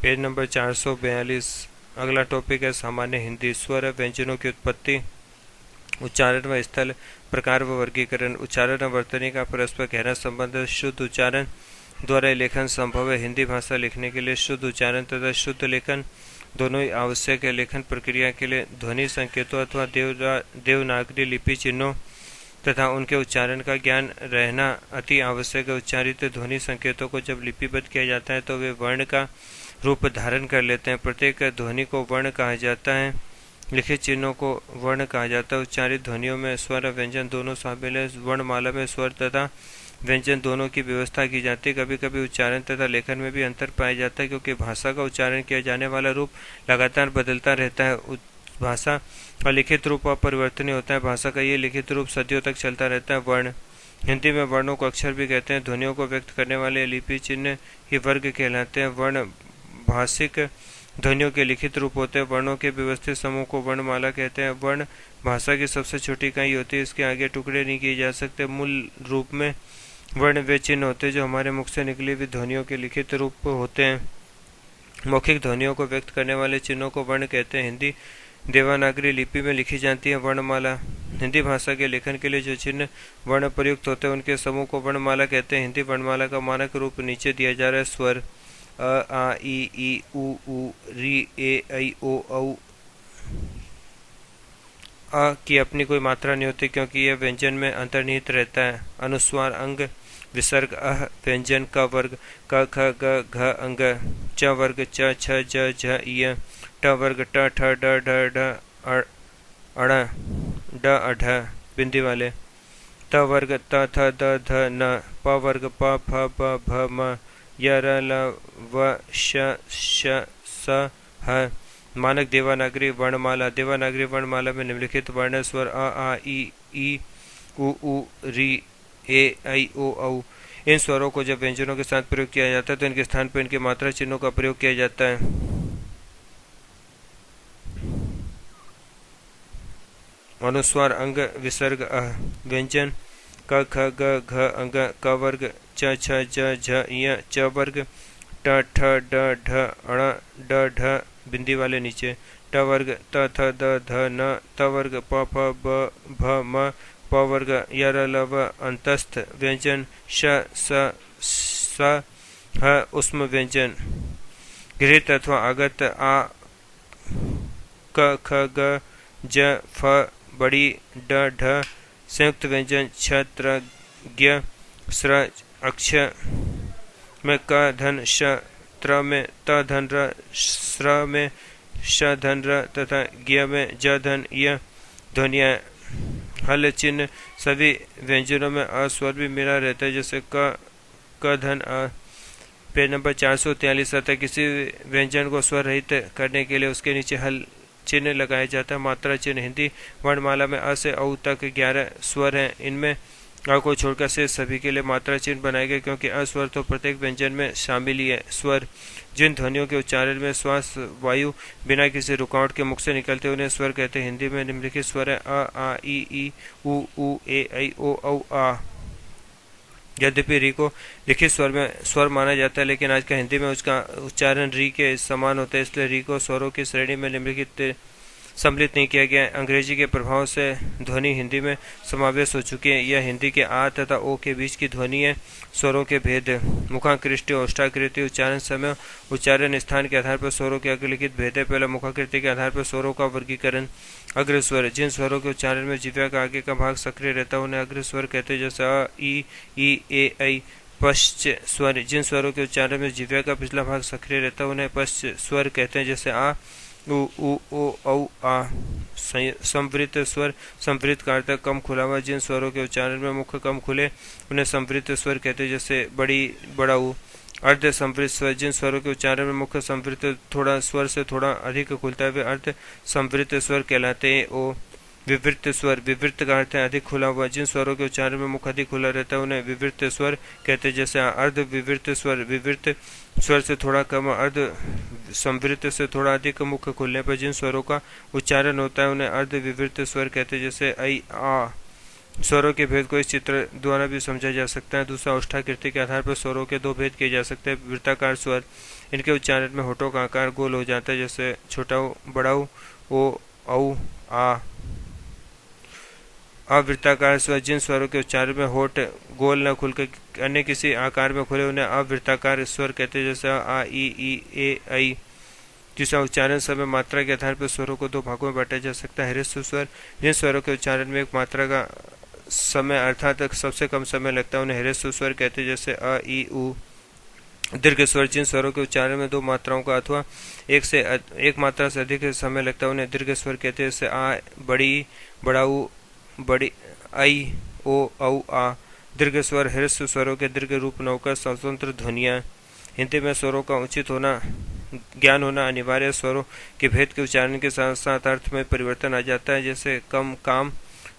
Page number 442। अगला topic है सामान्य हिंदी। स्वर व्यंजनों की उत्पत्ति, उच्चारण व स्थल, प्रकार व वर्गीकरण। उच्चारण और वर्तनी का परस्पर गहरा संबंध है। शुद्ध उच्चारण द्वारा लेखन संभव है। हिंदी भाषा लिखने के लिए शुद्ध उच्चारण तथा शुद्ध लेखन दोनों ही आवश्यक है। लेखन प्रक्रिया के लिए ध्वनि संकेतों अथवा देवनागरी लिपि चिन्हों तथा उनके उच्चारण का ज्ञान रहना अति आवश्यक है। उच्चारित ध्वनि संकेतों को जब लिपिबद्ध किया जाता है तो वे वर्ण का रूप धारण कर लेते हैं। प्रत्येक ध्वनि को वर्ण कहा जाता है। लिखित चिन्हों को वर्ण कहा जाता है। उच्चारित ध्वनियों में स्वर और व्यंजन दोनों शामिल है। वर्णमाला में स्वर तथा व्यंजन दोनों की व्यवस्था की जाती है। कभी कभी उच्चारण तथा लेखन में भी अंतर पाया जाता है, क्योंकि भाषा का उच्चारण किया जाने वाला रूप लगातार बदलता रहता है। भाषा का लिखित रूप अपरिवर्तनीय होता है। भाषा का ये लिखित रूप सदियों तक चलता रहता है। वर्ण, हिंदी में वर्णों को अक्षर भी कहते हैं। ध्वनियों को व्यक्त करने वाले लिपि चिन्ह ही वर्ग कहलाते हैं। वर्ण भाषिक ध्वनियों के लिखित रूप होते हैं। वर्णों के व्यवस्थित समूह को वर्णमाला कहते हैं। वर्ण भाषा की सबसे छोटी इकाई होती है। इसके आगे टुकड़े नहीं किए जा सकते। मूल रूप में वर्ण वे चिन्ह होते हैं जो हमारे मुख से निकली हुई ध्वनियों के लिखित रूप होते हैं। मौखिक ध्वनियों को व्यक्त करने वाले चिन्हों को वर्ण कहते हैं। हिंदी देवनागरी लिपि में लिखी जाती है वर्णमाला। हिंदी भाषा के लेखन के लिए जो चिन्ह वर्ण प्रयुक्त होते हैं उनके समूह को वर्णमाला कहते हैं। हिंदी वर्णमाला का मानक रूप नीचे दिया जा रहा है। स्वर अ आ ई उ री ए ऐ ओ औ। अ की अपनी कोई मात्रा नहीं होती, क्योंकि यह व्यंजन में अंतर्निहित रहता है। अनुस्वार अंग विसर्ग अह व्यंजन क वर्ग क ख ग घ अंग, च वर्ग च छ ज झ य, ट वर्ग ट ठ ड ढ ढ अण ड अढ बिंदी वाले, त वर्ग त थ द ध न, प वर्ग प फ ब भ म, य र ल व श श स ह। मानक देवनागरी वर्णमाला। देवनागरी वर्णमाला में निम्नलिखित वर्ण स्वर अ आ ई उ री ए ऐ ओ औ। इन स्वरों को जब व्यंजनों के साथ प्रयोग किया जाता है तो इनके स्थान पर इनके मात्रा चिन्हों का प्रयोग किया जाता है। अनुस्वार अंग विसर्ग अह व्यंजन क ख ग घ अंग, क वर्ग च छ ज झ य, च वर्ग ट ठ ड ढ अण ड ढ बिंदी वाले नीचे, ट वर्ग त थ द ध न, त वर्ग प फ ब भ म, प वर्ग य र ल व अंतस्थ व्यंजन श स ह उष्म व्यंजन। गृहीत अथवा आगत आ क ख ग ज फ बड़ी ड ढ। संयुक्त व्यंजन छ त्र ज्ञ स्र अक्ष में क धन श, त्र में त धन र, स्र में श धन र तथा ज्ञ में ज धन य ध्वनियाँ। हल चिन्ह सभी व्यंजनों में अस्वर भी मिला रहता है, जैसे क धन आ। पेज नंबर 443 अतः किसी व्यंजन को स्वर रहित करने के लिए उसके नीचे हल चिन्ह लगाया जाता है। मात्रा चिन्ह। हिंदी वर्णमाला में अ से औ तक 11 स्वर हैं। इनमें अ को छोड़कर से सभी के लिए मात्रा चिन्ह बनाए गए, क्योंकि अस्वर तो प्रत्येक व्यंजन में शामिल ही है। स्वर जिन ध्वनियों के उच्चारण में श्वास वायु बिना किसी रुकावट के मुख से निकलते उन्हें स्वर कहते हैं। हिंदी में निम्नलिखित स्वर है अ आ ई उ ए ऐ ओ औ आ। यद्यपि री को लिखित स्वर में स्वर माना जाता है, लेकिन आजकल हिंदी में उसका उच्चारण री के समान होता है, इसलिए री को स्वरों की श्रेणी में निम्नलिखित सम्मिलित नहीं किया गया है। अंग्रेजी के प्रभाव से ध्वनि हिंदी में समावेश हो चुकी है। यह हिंदी के आ तथा ओ के बीच की ध्वनि है। स्वरों के भेद, मुखाकृति और ओष्ठाकृति। उच्चारण समय उच्चारण स्थान के आधार पर स्वरों के अग्रलिखित भेद है। पहला मुखाकृति के आधार पर स्वरों का वर्गीकरण। अग्र स्वर, जिन स्वरों के उच्चारण में जिह्वा का आगे का भाग सक्रिय रहता है उन्हें अग्र स्वर कहते हैं, जैसे अ ई ए ऐ। पश्च स्वर, जिन स्वरों के उच्चारण में जिह्वा का पिछला भाग सक्रिय रहता है उन्हें पश्च स्वर कहते हैं, जैसे आ उ ओ औ आ। संवृत स्वर, संवृत का अर्थ कम खुला हुआ। जिन स्वरों के उच्चारण में मुख कम खुले उन्हें संवृत स्वर कहते हैं, जैसे बड़ी बड़ा ऊ। अर्ध संवृत स्वर, जिन स्वरों के उच्चारण में मुख संवृत थोड़ा स्वर से थोड़ा अधिक खुलता है वे अर्ध संवृत स्वर कहलाते हैं। ओ विवृत स्वर, विवृत का अर्थ है अधिक खुला हुआ। जिन स्वरों के उच्चारण में मुख अधिक खुला रहता है उन्हें विवृत स्वर कहते हैं, जैसे अर्ध विवृत स्वर, विवृत स्वर से थोड़ा कम, अर्ध संवृत से थोड़ा अधिक मुख खुलने पर जिन स्वरों का उच्चारण होता है उन्हें अर्ध विवृत स्वर कहते हैं, जैसे ऐ आ। स्वरों के भेद को इस चित्र द्वारा भी समझा जा सकता है। दूसरा, ओष्ठाकृति के आधार पर स्वरों के दो भेद किए जा सकते हैं। वृत्ताकार स्वर, इनके उच्चारण में होठों का आकार गोल हो जाता है, जैसे छोटा ऊ, बड़ा ऊ, ओ, औ, आ। अवृत्ताकार स्वर, जिन स्वरों के उच्चारण में होठ गोल न खुलकर अन्य किसी आकार में खुले, उन्हें अवृत्ताकार स्वर कहते हैं, जैसे आ, ई, ए, ऐ। तीसरा, उच्चारण समय मात्रा के आधार पर स्वरों को दो भागों में बांटा जा सकता है। ह्रस्व स्वर, जिन स्वरों के उच्चारण में एक मात्रा का समय अर्थात सबसे कम समय लगता है, उन्हें ह्रस्व स्वर कहते हैं, जैसे अ, ई, उ। दीर्घ स्वर, जिन स्वरों के उच्चारण में दो मात्राओं का अथवा एक मात्रा से अधिक समय लगता है, उन्हें दीर्घ स्वर कहते हैं, जैसे आ, बड़ी, बड़ा ऊ, बड़ी, आई, ओ, औ, आ। दीर्घ स्वर ह्रस्व स्वरों के दीर्घ रूप नौका स्वतंत्र ध्वनियाँ। हिंदी में स्वरों का उचित होना ज्ञान होना अनिवार्य। स्वरों के भेद के उच्चारण के साथ साथ अर्थ में परिवर्तन आ जाता है, जैसे कम, काम,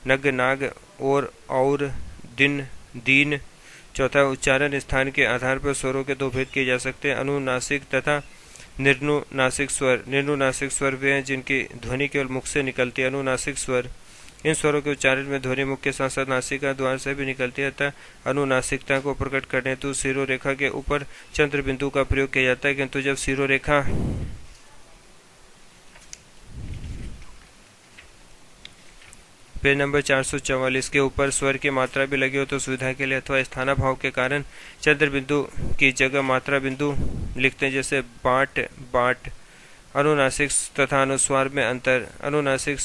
नग, नाग, और, दिन, दीन। चौथा, उच्चारण स्थान के आधार पर स्वरों के दो भेद किए जा सकते हैं, अनुनासिक तथा निर्नुनासिक स्वर। निर्नुनासिक स्वर वे हैं जिनकी ध्वनि केवल मुख से निकलती है। अनुनासिक स्वर, इन स्वरों के उच्चारण में ध्वनि मुख के साथ साथ नासिका द्वार से भी निकलती है, अतः अनुनासिकता को प्रकट करने हेतु शिरोरेखा के ऊपर चंद्र बिंदु का प्रयोग किया जाता है, किंतु जब शिरोरेखा पेज नंबर 444 के ऊपर स्वर की मात्रा भी लगी हो तो सुविधा के लिए अथवा स्थानाभाव के कारण चंद्र बिंदु की जगह मात्रा बिंदु लिखते हैं, जैसे बाट, बाट। अनुनासिक तथा अनुस्वार में अंतर। अनुनासिक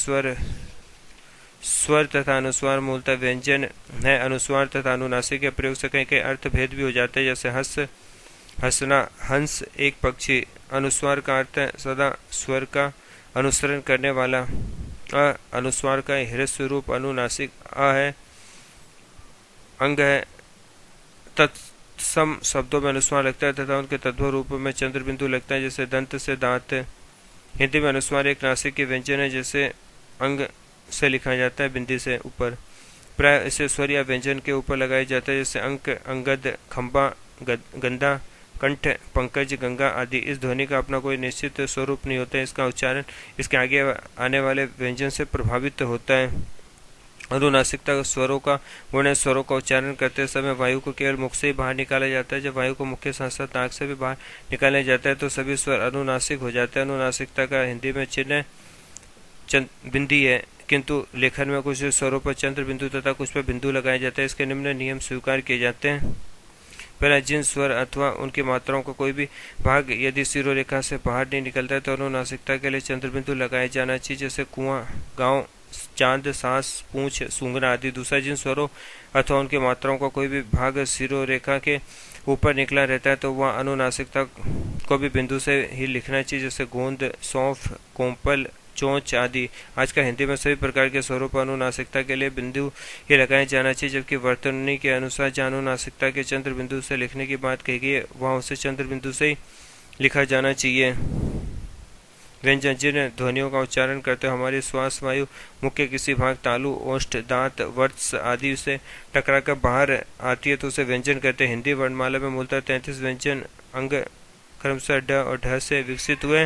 स्वर तथा अनुस्वार मूलतः व्यंजन है। अनुस्वार तथा अनुनासिक के प्रयोग से कई कई अर्थ भेद भी हो जाते हैं, जैसे हंस, हंसना, हंस, एक पक्षी। अनुस्वार का अर्थ है सदा स्वर का अनुसरण करने वाला। अ, अनुस्वार का ह्रस्व रूप। अनुनासिक अ है, अंग है। तत्सम शब्दों में अनुस्वार लगता है तथा उनके तद्भव रूप में चंद्र बिंदु लगता है, जैसे दंत से दांत। हिंदी में अनुस्वार एक नासिक के व्यंजन है, जैसे अंग से लिखा जाता है बिंदी से ऊपर। प्राय इसे स्वर या व्यंजन के ऊपर लगाया जाता है, जैसे अंक, अंगद, खंबा, गंधा, कंठ, पंकज, गंगा आदि। इस ध्वनि का अपना कोई निश्चित स्वरूप नहीं होता है, इसका उच्चारण इसके आगे आने वाले व्यंजन से प्रभावित होता है। अनुनासिकता स्वरों का गुण है। स्वरों का उच्चारण करते समय वायु को केवल मुख से ही बाहर निकाला जाता है। जब वायु को मुख के साथ साथ नाक से भी बाहर निकाला जाता है तो सभी स्वर अनुनासिक हो जाते हैं। अनुनासिकता का हिंदी में चिन्ह बिंदी है, किंतु लेखन में कुछ स्वरों पर चंद्र बिंदु तथा कुछ पर बिंदु लगाए जाते हैं। इसके निम्न नियम स्वीकार किए जाते हैं। पहला, जिन स्वर अथवा उनकी मात्राओं का कोई भी भाग यदि शिरोरेखा से बाहर नहीं निकलता है तो अनुनासिकता के लिए चंद्र बिंदु लगाए जाना चाहिए, जैसे कुआं, गांव, चांद, सांस, पूंछ, सूंघना आदि। दूसरा, जिन स्वरों अथवा उनकी मात्राओं का कोई भी भाग शिरोरेखा के ऊपर निकला रहता है तो वह अनुनासिकता को भी बिंदु से ही लिखना चाहिए, जैसे गोंद, सौंफ, कोंपल, चोंच आदि। आजकल हिंदी में सभी प्रकार के स्वरों पर अनुनासिकता के लिए बिंदु ही लगाया जाना चाहिए, जबकि वर्तनी के अनुसार जहाँ अनुनासिकता के चंद्र बिंदु से लिखने की बात कही गई है वहाँ उसे चंद्र बिंदु से ही लिखा जाना चाहिए। व्यंजन, जिन ध्वनियों का उच्चारण करते हुए हमारी श्वास वायु मुख के किसी भाग, तालु, ओष्ठ, दांत, वर्त्स आदि से टकराकर बाहर आती है तो उसे व्यंजन कहते हैं। हिंदी वर्णमाला में मूलतः 33 व्यंजन अंग क्रमशः ड और ढ से विकसित हुए।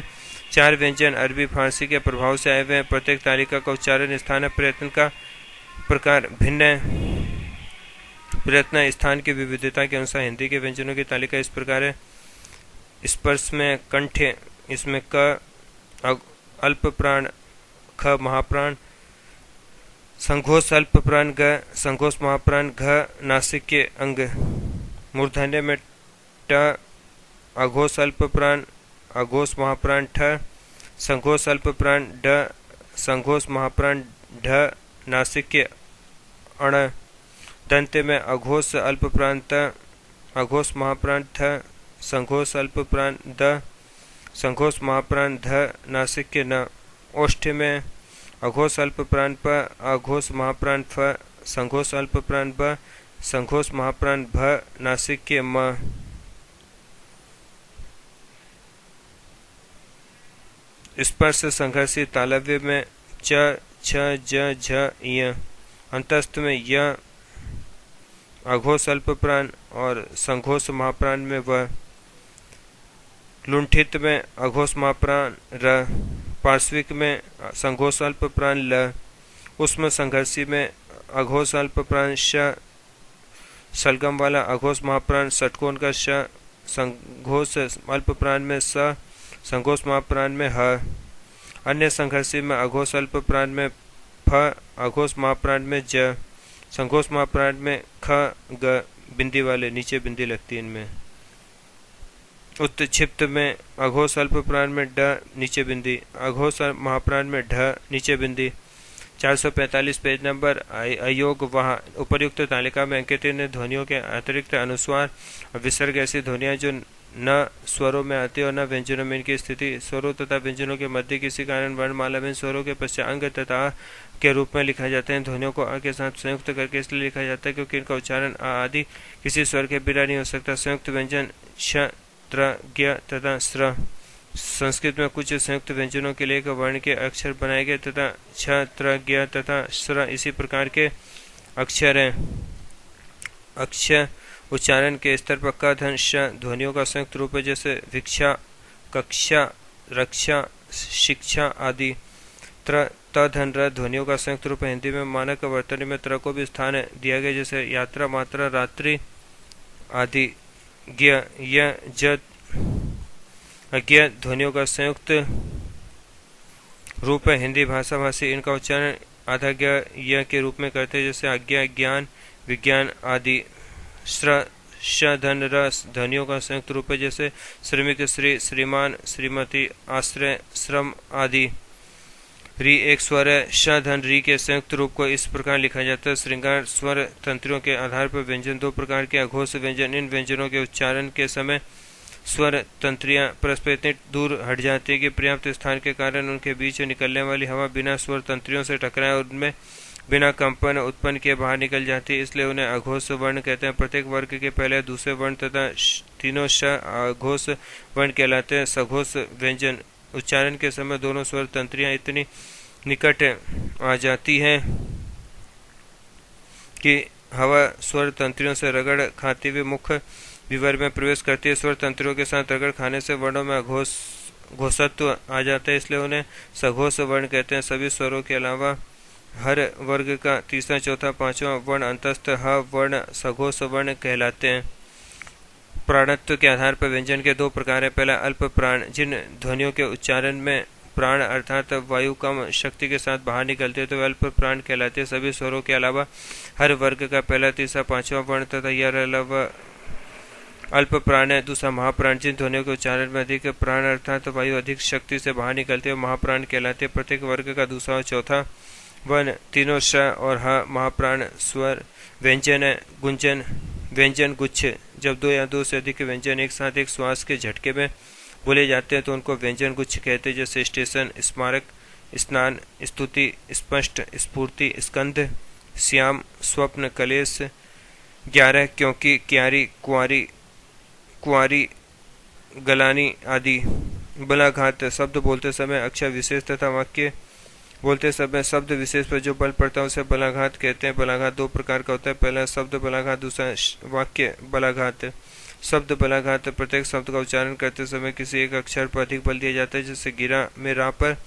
4 व्यंजन अरबी फारसी के प्रभाव से आए हुए हैं। प्रत्येक तालिका का उच्चारण स्थान प्रयत्न का प्रकार भिन्न है। प्रयत्न स्थान की विविधता के अनुसार हिंदी के व्यंजनों की तालिका इस प्रकार है। स्पर्श में कंठ, इसमें क अल्प प्राण, ख महाप्राण, संघोष अल्प प्राण, ग संघोष महाप्राण, घ नासिक के अंग। मूर्धन्य में ट अघोष अल्प प्राण, अघोष महाप्राण, ठ संघोष अल्प प्राण, ड संघोष महाप्राण, ढ नासिक के अण। दंत में अघोष अल्प प्राण, त अघोष महाप्राण, थ संघोष अल्प प्राण, द संघोष महाप्राण, ध नासिक के न। ओष्ठ में अघोष अल्प प्राण, प अघोष महाप्राण, फ संघोष अल्प प्राण, ब संघोष महाप्राण, भ नासिक के म। स्पर्श संघर्षी तालव्य में च, छ, ज, झ, य। अंतस्थ में य अघोष अल्प प्राण और संघोष महाप्राण में व। लुंठित में अघोष महाप्राण र। पार्श्विक में संघोष अल्प प्राण ल। उष्म संघर्षी में अघोष अल्प प्राण श सलगम वाला अघोष महाप्राण षटकोण का श संघोष अल्प प्राण में स संघोष महाप्राण में ह। अन्य संघर्षी में अघोष अल्प प्राण में फ अघोष महाप्राण में ज संघोष महाप्राण में ख ग बिंदी वाले नीचे बिंदी लगती है इनमें। उत्क्षिप्त में अघोष अल्प प्राण में ड नीचे बिंदी अघोष महाप्राण में ढ नीचे बिंदी। 445 पेज नंबर अयोग वहाँ उपर्युक्त तालिका में अंकित इन ध्वनियों के अतिरिक्त अनुस्वार और विसर्ग ऐसी ध्वनियाँ जो न स्वरों में आती और न व्यंजनों में इनकी स्थिति स्वरों तथा व्यंजनों के मध्य किसी कारण वर्णमाला में स्वरों के पश्चात अंग तथा के रूप में लिखा जाता है। ध्वनियों को अ के साथ संयुक्त करके इसलिए लिखा जाता है क्योंकि इनका उच्चारण आ आदि किसी स्वर के बिना नहीं हो सकता। संयुक्त व्यंजन श त्र ज्ञ तथा स्र। संस्कृत में कुछ संयुक्त व्यंजनों के लिए एक वर्ण के अक्षर बनाए गए तथा छ त्र ज्ञ तथा स्र इसी प्रकार के अक्षर हैं। अक्षर उच्चारण के स्तर पर क धन श ध्वनियों का संयुक्त रूप है जैसे भिक्षा कक्षा रक्षा शिक्षा आदि। त्र त धन र ध्वनियों का संयुक्त रूप है। हिंदी में मानक वर्तनी में त्र को भी स्थान दिया गया जैसे यात्रा मात्रा रात्रि आदि। ज्ञ य ज अज्ञ ध्वनियों का संयुक्त रूप है। हिंदी भाषा भाषी इनका उच्चारण आधा ज्ञ य के रूप में करते हैं जैसे आज्ञा ज्ञान विज्ञान आदि। श्र श धन र ध्वनियों का संयुक्त रूप है जैसे श्रमिक श्री श्रीमान श्रीमती आश्रय श्रम आदि। री एक स्वर है। श धन री के संयुक्त रूप को इस प्रकार लिखा जाता है। श्रृंगार स्वर तंत्रियों के आधार पर व्यंजन दो प्रकार के अघोष व्यंजन। इन व्यंजनों के उच्चारण के समय स्वर तंत्रियां परस्पर इतनी दूर हट जाती है कि पर्याप्त स्थान के कारण उनके बीच निकलने वाली हवा बिना स्वर तंत्रियों से टकराए और उनमें बिना कंपन उत्पन्न किए बाहर निकल जाती है, इसलिए उन्हें अघोष वर्ण कहते हैं। प्रत्येक वर्ग के पहले दूसरे वर्ण तथा तीनों श अघोष वर्ण कहलाते हैं। सघोष व्यंजन उच्चारण के समय दोनों स्वर तंत्रियां इतनी निकट आ जाती हैं कि हवा स्वर तंत्रियों से रगड़ खाती हुई मुख्य विवर में प्रवेश करती है। स्वर तंत्रियों के साथ रगड़ खाने से वर्णों में घोषत्व आ जाता है, इसलिए उन्हें सघोष वर्ण कहते हैं। सभी स्वरों के अलावा हर वर्ग का तीसरा चौथा पांचवा वर्ण अंतस्थ ह वर्ण सघोष वर्ण कहलाते हैं। प्राणत्व के आधार पर व्यंजन के दो प्रकार हैं। पहला अल्प प्राण, जिन ध्वनियों के उच्चारण में प्राण अर्थात वायु कम शक्ति के साथ बाहर निकलते हैं तो वे अल्प प्राण कहलाते हैं। सभी स्वरों के अलावा हर वर्ग का पहला तीसरा पांचवा वर्ण तथा यह अलावा अल्प प्राण है। दूसरा महाप्राण, जिन ध्वनियों के उच्चारण में अधिक प्राण अर्थात वायु अधिक शक्ति से बाहर निकलते हैं महाप्राण कहलाते हैं। प्रत्येक वर्ग का दूसरा और चौथा वर्ण तीनों श और ह महाप्राण स्वर व्यंजन है। गुंजन व्यंजन गुच्छ, जब दो या दो से अधिक व्यंजन एक साथ एक श्वास के झटके में बोले जाते हैं तो उनको व्यंजन गुच्छ कहते हैं, जैसे स्टेशन स्मारक स्नान स्तुति स्पष्ट स्फूर्ति स्कंध श्याम स्वप्न कलेश 11 क्योंकि क्यारी कुंवारी कुंवारी गलानी आदि। बलाघात, शब्द बोलते समय अक्षर विशेष तथा वाक्य बोलते समय शब्द विशेष पर जो बल पड़ता है उसे बलाघात कहते हैं। बलाघात दो प्रकार का होता है, पहला शब्द बलाघात, दूसरा वाक्य बलाघात। शब्द बलाघात प्रत्येक शब्द का उच्चारण करते समय किसी एक अक्षर पर अधिक बल दिया जाता है, जैसे गिरा में रा पर।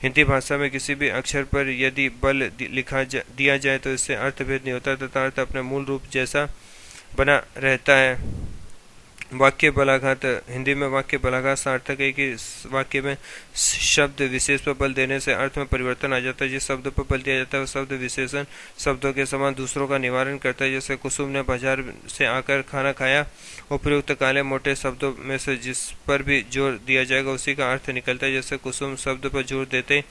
हिंदी भाषा में किसी भी अक्षर पर यदि बल दिया जाए तो इससे अर्थभेद नहीं होता तथा अर्थ अपने मूल रूप जैसा बना रहता है। वाक्य बलाघात, हिंदी में वाक्य बलाघात सार्थक है कि वाक्य में शब्द विशेष पर बल देने से अर्थ में परिवर्तन आ जाता है। जिस शब्द पर बल दिया जाता है वह शब्द विशेषण शब्दों के समान दूसरों का निवारण करता है, जैसे कुसुम ने बाजार से आकर खाना खाया। उपयुक्त काले मोटे शब्दों में से जिस पर भी जोर दिया जाएगा उसी का अर्थ निकलता है, जैसे कुसुम शब्द पर जोर देते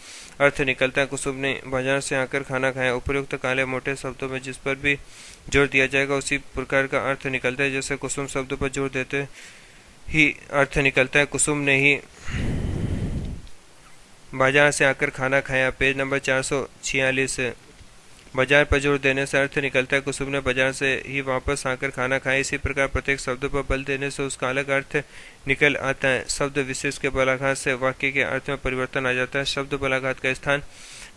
अर्थ निकलता है कुसुम ने बाजार से आकर खाना खाया। उपयुक्त काले मोटे शब्दों में जिस पर भी जोर दिया जाएगा उसी प्रकार का अर्थ निकलता है, जैसे कुसुम शब्द पर जोर देते ही अर्थ निकलता है कुसुम ने ही बाजार से आकर खाना खाया। Page number 446। बाजार पर जोर देने से अर्थ निकलता है कुसुम ने बाजार से ही वापस आकर खाना खाया। इसी प्रकार प्रत्येक शब्द पर बल देने से उसका अलग अर्थ निकल आता है। शब्द विशेष के बलाघात से वाक्य के अर्थ में परिवर्तन आ जाता है। शब्द बलाघात का स्थान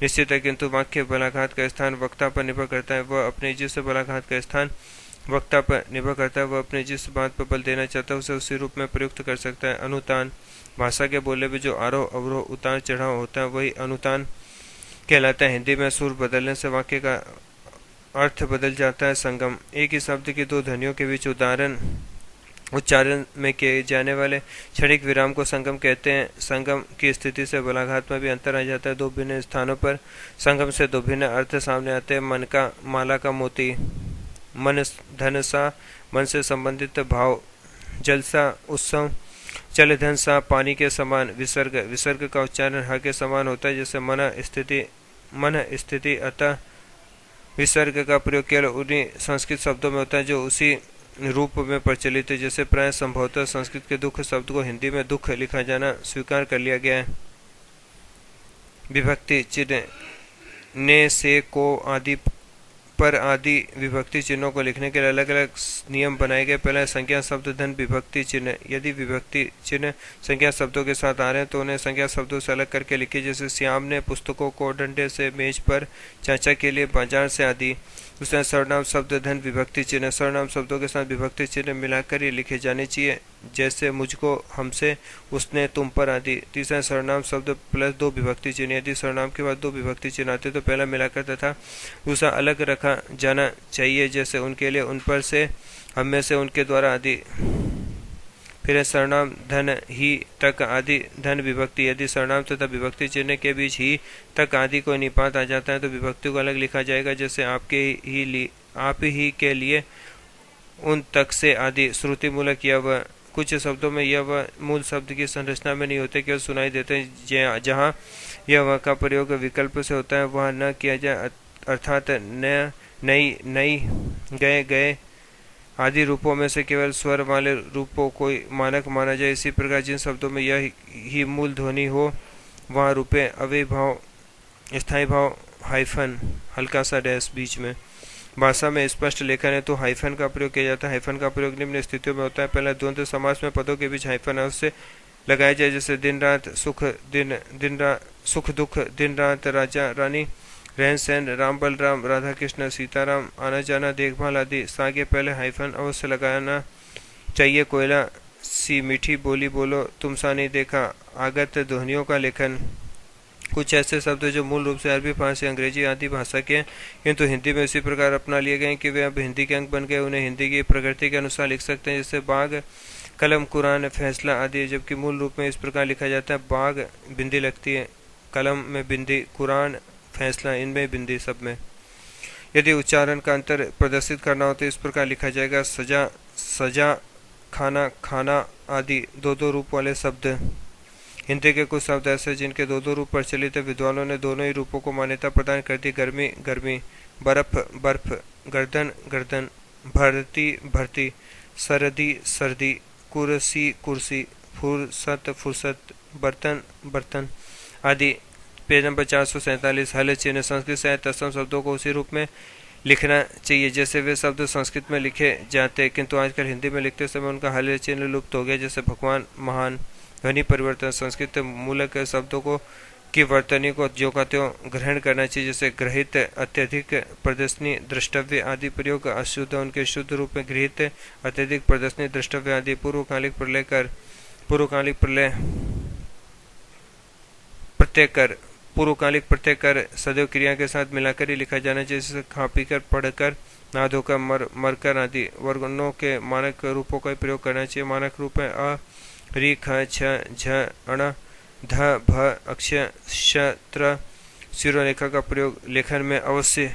निश्चित है किंतु वाक्य बलाघात का स्थान वक्ता पर निर्भर करता है। वह अपने जिस बलाघात का स्थान वक्ता पर निर्भर करता है वह अपने जिस बात पर बल देना चाहता है उसे उसी रूप में प्रयुक्त कर सकता है। अनुतान, भाषा के बोले में जो आरोह अवरोह उतार चढ़ाव होता है वही अनुतान कहलाता है। हिंदी में सुर बदलने से वाक्य का अर्थ बदल जाता है। संगम, एक ही शब्द की दो ध्वनियों के बीच उच्चारण में किए जाने वाले क्षणिक विराम को संगम कहते हैं। संगम की स्थिति से बलाघात में भी अंतर आ जाता है। दो भिन्न स्थानों पर संगम से दो भिन्न अर्थ सामने आते हैं। मन का, माला का मोती, मन धन सा, मन से संबंधित भाव, जलसा उत्सव, चल धन सा, पानी के समान। विसर्ग, विसर्ग का उच्चारण ह के समान होता है, जैसे मन स्थिति। अतः विसर्ग का प्रयोग केवल उन्हीं संस्कृत शब्दों में होता है जो उसी रूप में प्रचलित है। जैसे प्राय संभवतः संस्कृत के दुख शब्द को हिंदी में दुख लिखा जाना स्वीकार कर लिया गया है। विभक्ति चिन्ह, ने, से, को आदि पर आदि विभक्ति चिन्हों को लिखने के लिए अलग अलग नियम बनाए गए। पहला संज्ञा शब्द धन विभक्ति चिन्ह। यदि विभक्ति चिन्ह संज्ञा शब्दों के साथ आ रहे हैं तो उन्हें संज्ञा शब्दों से अलग करके लिखिए। जैसे श्याम ने पुस्तकों को डंडे से मेज पर, चाचा के लिए बाजार से आदि। दूसरा सर्वनाम शब्द धन विभक्ति चिन्ह। सर्वनाम शब्दों के साथ विभक्ति चिन्ह मिलाकर ये लिखे जाने चाहिए, जैसे मुझको, हमसे, उसने, तुम पर आदि। तीसरा सर्वनाम शब्द प्लस दो विभक्ति चिन्ह। यदि सर्वनाम के बाद दो विभक्ति चिन्ह आते तो पहला मिलाकर तथा दूसरा अलग रखा जाना चाहिए, जैसे उनके लिए, उन पर से, हम में से, उनके द्वारा आदि। फिर सर्वनाम धन, ही, तक आदि धन विभक्ति। यदि सर्वनाम तथा विभक्ति चिन्ह के बीच ही, तक आदि कोई निपात आ जाता है तो विभक्ति को अलग लिखा जाएगा, जैसे आप ही के लिए, उन तक से आदि। श्रुति मूलक यह वह, कुछ शब्दों में यह वह मूल शब्द की संरचना में नहीं होते, केवल सुनाई देते हैं। जहाँ यह वह का प्रयोग विकल्प से होता है वहाँ न किया जाए, अर्थात न, नई, नई, गए, गए आदि रूपों में से केवल स्वर वाले रूपों को मानक माना जाए। इसी प्रकार जिन शब्दों में यह ही मूल ध्वनि हो वहाँ रूपे अव्यय भाव, स्थायी भाव, हाइफन, हल्का सा डैश बीच में। भाषा में स्पष्ट लेखन है तो हाइफन का प्रयोग किया जाता है। हाइफन का प्रयोग निम्न स्थितियों में होता है। पहला, द्वंद्व समास में पदों के बीच हाइफन अवश्य लगाया जाए, जैसे दिन रात सुख, सुख दुख, दिन रात राजा रानी, रहन सहन, राम बलराम, राधा कृष्ण, सीताराम, आना जाना, देखभाल आदि। सागे पहले हाइफन अवश्य लगाना चाहिए। कोयला सी मीठी बोली बोलो, तुम सा नहीं देखा। आगत ध्वनियों का लेखन, कुछ ऐसे शब्द जो मूल रूप से अरबी, फारसी, अंग्रेजी आदि भाषा के किंतु हिंदी में इसी प्रकार अपना लिए गए कि वे अब हिंदी के अंग बन गए। उन्हें हिंदी की प्रकृति के अनुसार लिख सकते हैं, जैसे बाग, कलम, कुरान, फैसला आदि। जबकि मूल रूप में इस प्रकार लिखा जाता है, बाग बिंदी लगती है, कलम में बिंदी, कुरान, फैसला इनमें बिंदी, सब में। यदि उच्चारण का अंतर प्रदर्शित करना हो तो इस प्रकार लिखा जाएगा, सजा, सजा, खाना, खाना आदि। दो दो रूप वाले शब्द। हिंदी के कुछ शब्द ऐसे जिनके दो दो रूप प्रचलित है, विद्वानों ने दोनों ही रूपों को मान्यता प्रदान कर दी। गर्मी, गर्मी, बर्फ, बर्फ, गर्दन, गर्दन, भरती, भरती, सर्दी, सर्दी, कुर्सी, कुर्सी, फुर्सत, फुर्सत, बर्तन, बर्तन आदि। Page number 447। हल चिन्ह, संस्कृत साहित्य असम शब्दों को उसी रूप में लिखना चाहिए जैसे वे शब्द संस्कृत में लिखे जाते, किंतु आजकल हिंदी में लिखते समय उनका हल चिन्ह लुप्त हो गया, जैसे भगवान, महान। ध्वनि परिवर्तन, संस्कृत मूलक शब्दों को की वर्तनी को ज्यों का त्यों ग्रहण करना चाहिए, जैसे ग्रहित, अत्यधिक, प्रदर्शनी, द्रष्टव्य आदि प्रयोग अशुद्ध, उनके शुद्ध रूप में गृहीत, अत्यधिक, प्रदर्शनी, द्रष्टव्य आदि। पूर्वकालिक प्रलय कर, पूर्वकालिक प्रलय प्रत्यय कर, पूर्वकालिक प्रत्यय कर सदैव क्रिया के साथ मिलाकर ही लिखा जाना चाहिए, जैसे खा पी कर, पढ़कर, नहा धोकर, मरकर आदि। वर्णों के मानक रूपों का प्रयोग करना चाहिए। मानक रूप है अ, रि, ख, छ, झ, अण, ध, भ, अक्ष, श, त्र। शिरोरेखा का प्रयोग लेखन में अवश्य